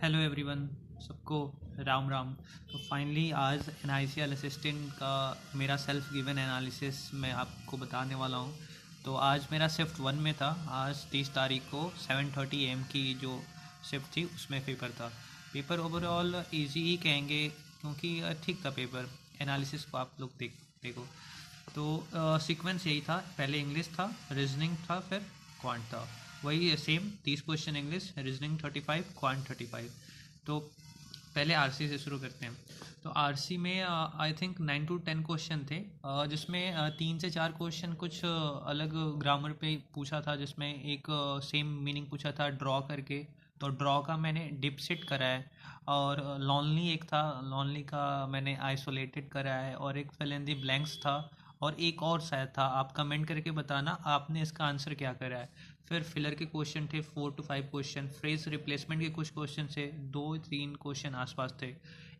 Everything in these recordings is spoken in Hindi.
हेलो एवरीवन, सबको राम राम। तो फाइनली आज एन असिस्टेंट का मेरा सेल्फ गिवन एनालिसिस मैं आपको बताने वाला हूँ। तो आज मेरा शिफ्ट 1 में था। आज 30 तारीख को 7:30 AM की जो शिफ्ट थी उसमें पेपर था। पेपर ओवरऑल इजी ही कहेंगे क्योंकि ठीक था पेपर। एनालिसिस को आप लोग देखो तो सीक्वेंस यही था, पहले इंग्लिश था, रीजनिंग था, फिर क्वांट था। वही same 30 question English, reasoning 35, quant 35। तो पहले आरसी से शुरू करते हैं। तो आरसी में आई थिंक 9 to 10 क्वेश्चन थे, जिसमें 3 से 4 क्वेश्चन कुछ अलग ग्रामर पे पूछा था, जिसमें एक सेम मीनिंग पूछा था ड्रॉ करके। तो ड्रॉ का मैंने डिपसिट करा है, और लॉनली एक था, लॉनली का मैंने आइसोलेटेड करा है, और एक फिल इन द ब्लैंक्स था, और एक और शायद था। आप कमेंट करके बताना आपने इसका आंसर क्या करा है। फिर फिलर के क्वेश्चन थे 4 to 5 क्वेश्चन। फ्रेज रिप्लेसमेंट के कुछ क्वेश्चन थे, 2-3 क्वेश्चन आसपास थे।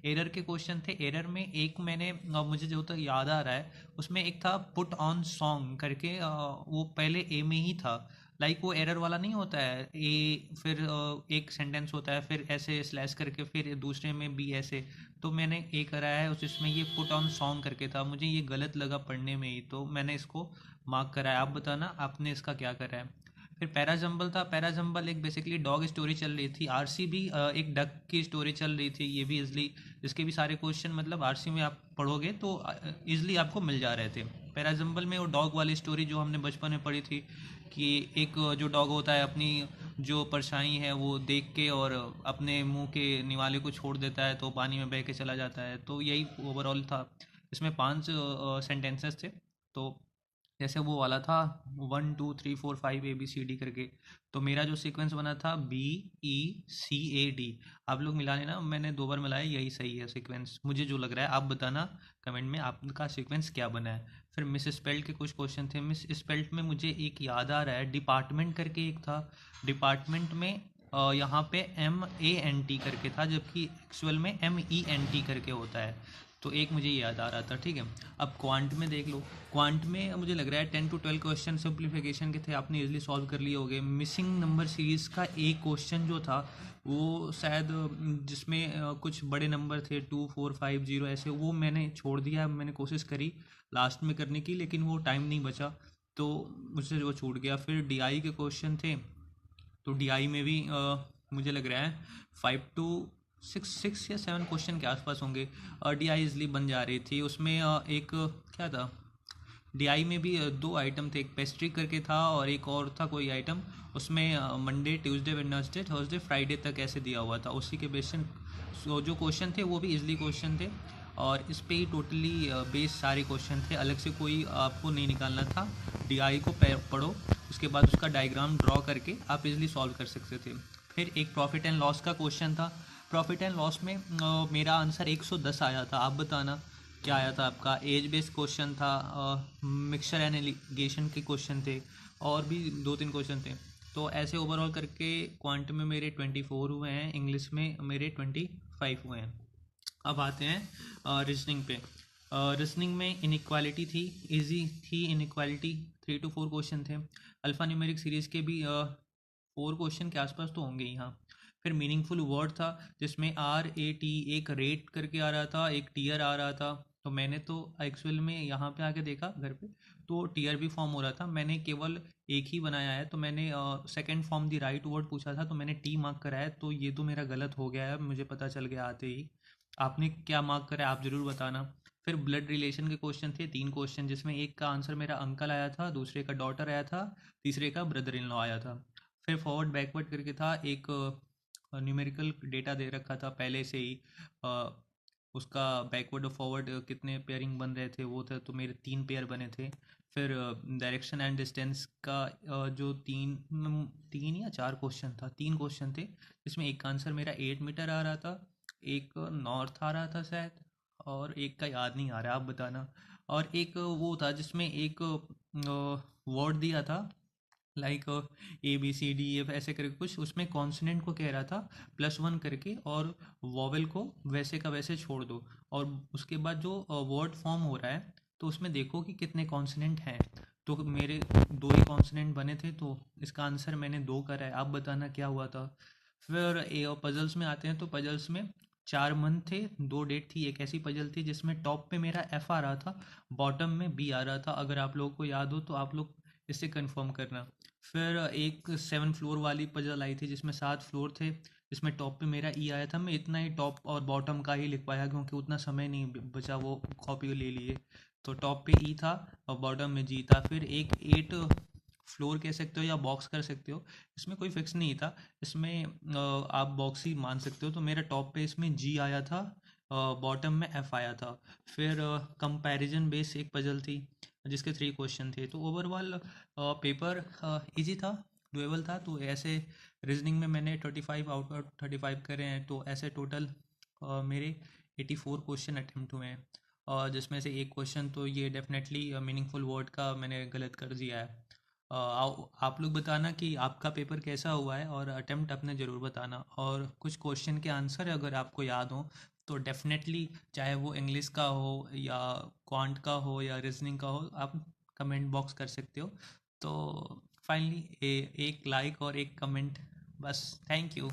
एरर के क्वेश्चन थे। एरर में एक मैंने मुझे जो तक याद आ रहा है उसमें एक था पुट ऑन सॉन्ग करके, वो पहले ए में ही था। लाइक वो एरर वाला नहीं होता है, ए फिर एक सेंटेंस होता है, फिर ऐसे स्लैश करके फिर दूसरे में बी ऐसे। तो मैंने ए करा है उस जिसमें ये पुट ऑन सॉन्ग करके था, मुझे ये गलत लगा पढ़ने में ही, तो मैंने इसको मार्क करा है। आप बताना आपने इसका क्या करा है। फिर पैराजम्बल था। पैराजम्बल एक बेसिकली डॉग स्टोरी चल रही थी। आरसी भी एक डक की स्टोरी चल रही थी, ये भी इजली। इसके भी सारे क्वेश्चन मतलब आरसी में आप पढ़ोगे तो इजली आपको मिल जा रहे थे। पैराजम्बल में वो डॉग वाली स्टोरी जो हमने बचपन में पढ़ी थी, कि एक जो डॉग होता है अपनी जो परछाई है वो देख के और अपने मुंह के निवाले को छोड़ देता है तो पानी में बह के चला जाता है। तो यही ओवरऑल था। इसमें 5 सेंटेंसेस थे। तो जैसे वो वाला था 1 2 3 4 5 ABCD करके। तो मेरा जो सीक्वेंस बना था BECAD। आप लोग मिला लेना, मैंने 2 बार मिलाया, यही सही है सीक्वेंस मुझे जो लग रहा है। आप बताना कमेंट में आपका सीक्वेंस क्या बना है। फिर मिस स्पेल्ट के कुछ क्वेश्चन थे। मिस स्पेल्ट में मुझे एक याद आ रहा है, डिपार्टमेंट करके एक था। डिपार्टमेंट में यहाँ पे MANT करके था, जबकि एक्चुअल में MENT करके होता है। तो एक मुझे याद आ रहा था, ठीक है। अब क्वांट में देख लो। क्वांट में मुझे लग रहा है 10 to 12 क्वेश्चन सिंप्लीफिकेशन के थे, आपने इजीली सॉल्व कर लिए होंगे। मिसिंग नंबर सीरीज़ का एक क्वेश्चन जो था वो शायद जिसमें कुछ बड़े नंबर थे 2 4 5 0 ऐसे, वो मैंने छोड़ दिया। मैंने कोशिश करी लास्ट में करने की, लेकिन वो टाइम नहीं बचा तो मुझसे वो छूट गया। फिर डीआई के क्वेश्चन थे। तो डीआई में भी मुझे लग रहा है 5 to 6 या 7 क्वेश्चन के आसपास होंगे। डीआई इजली बन जा रही थी। उसमें एक क्या था, डीआई में भी 2 आइटम थे, एक पेस्ट्री करके था और एक और था कोई आइटम। उसमें Monday Tuesday Wednesday Thursday Friday तक ऐसे दिया हुआ था, उसी के बेस जो क्वेश्चन थे वो भी इजली क्वेश्चन थे। और इस पे ही टोटली बेस सारे क्वेश्चन थे, अलग से कोई आपको नहीं निकालना था। डीआई को पढ़ो, उसके बाद उसका डायग्राम ड्रॉ करके आप इजली सॉल्व कर सकते थे। फिर एक प्रॉफिट एंड लॉस का क्वेश्चन था। प्रॉफिट एंड लॉस में मेरा आंसर 110 आया था। आप बताना क्या आया था आपका। एज बेस्ड क्वेश्चन था, मिक्सचर एंड एलिगेशन के क्वेश्चन थे, और भी 2-3 क्वेश्चन थे। तो ऐसे ओवरऑल करके क्वांट में मेरे 24 हुए हैं, इंग्लिश में मेरे 25 हुए हैं। अब आते हैं रीजनिंग पे। रीजनिंग में इनइक्वालिटी थी, इजी थी इनइक्वालिटी। 3 to 4 क्वेश्चन थे। अल्फ़ा न्यूमेरिक सीरीज़ के भी 4 क्वेश्चन के आसपास तो होंगे ही, हाँ। फिर मीनिंगफुल वर्ड था, जिसमें RAT, एक रेट करके आ रहा था, एक टीयर आ रहा था। तो मैंने तो एक्चुअल में यहाँ पे आके देखा घर पे, तो टीयर भी फॉर्म हो रहा था। मैंने केवल एक ही बनाया है, तो मैंने सेकंड फॉर्म दी राइट वर्ड पूछा था, तो मैंने टी मार्क करा है। तो ये तो मेरा गलत हो गया है, मुझे पता चल गया आते ही। आपने क्या मार्क करा है आप ज़रूर बताना। फिर ब्लड रिलेशन के क्वेश्चन थे, 3 क्वेश्चन, जिसमें एक का आंसर मेरा अंकल आया था, दूसरे का डॉटर आया था, तीसरे का ब्रदर इन लॉ आया था। फिर फॉरवर्ड बैकवर्ड करके था, एक न्यूमेरिकल डेटा दे रखा था पहले से ही। अ, उसका बैकवर्ड और फॉरवर्ड कितने पेयरिंग बन रहे थे वो थे, तो मेरे 3 पेयर बने थे। फिर डायरेक्शन एंड डिस्टेंस का जो 3 या 4 क्वेश्चन था, 3 क्वेश्चन थे, जिसमें एक का आंसर मेरा 8 मीटर आ रहा था, एक नॉर्थ आ रहा था शायद, और एक का याद नहीं आ रहा, आप बताना। और एक वो था जिसमें एक वर्ड दिया था, लाइक ABCDF ऐसे करके कुछ, उसमें कॉन्सोनेंट को कह रहा था +1 करके, और वॉवेल को वैसे का वैसे छोड़ दो। और उसके बाद जो वर्ड फॉर्म हो रहा है, तो उसमें देखो कि कितने कॉन्सोनेंट हैं। तो मेरे 2 ही कॉन्सोनेंट बने थे, तो इसका आंसर मैंने 2 करा है। आप बताना क्या हुआ था। फिर पजल्स में आते हैं, तो पजल्स में 4 मंथ थे, 2 डेट थी। एक ऐसी पजल थी जिसमें टॉप पे मेरा एफ आ रहा था, बॉटम में बी आ रहा था। अगर आप लोगों को याद हो तो आप लोग इससे कंफर्म करना। फिर एक 7 फ्लोर वाली पजल आई थी जिसमें 7 फ्लोर थे, जिसमें टॉप पे मेरा ई आया था। मैं इतना ही टॉप और बॉटम का ही लिख पाया क्योंकि उतना समय नहीं बचा, वो कॉपी ले लिए। तो टॉप पे ई था और बॉटम में जी था। फिर एक 8 फ्लोर कह सकते हो या बॉक्स कर सकते हो, इसमें कोई फिक्स नहीं था। इसमें आप बॉक्स ही मान सकते हो। तो मेरा टॉप पे इसमें जी आया था, बॉटम में एफ आया था। फिर कंपैरिजन बेस एक पजल थी जिसके 3 क्वेश्चन थे। तो ओवरऑल पेपर इजी था, डुएबल था। तो ऐसे रीजनिंग में मैंने 35 आउट ऑफ 35 करे हैं। तो ऐसे टोटल मेरे 84 क्वेश्चन अटैम्प्ट हुए हैं, और जिसमें से एक क्वेश्चन तो ये डेफिनेटली मीनिंगफुल वर्ड का मैंने गलत कर दिया है। आप लोग बताना कि आपका पेपर कैसा हुआ है, और अटेम्प्ट अपने ज़रूर बताना। और कुछ क्वेश्चन के आंसर अगर आपको याद हो तो डेफिनेटली, चाहे वो इंग्लिश का हो या क्वांट का हो या रीजनिंग का हो, आप कमेंट बॉक्स कर सकते हो। तो फाइनली एक लाइक और एक कमेंट, बस। Thank you.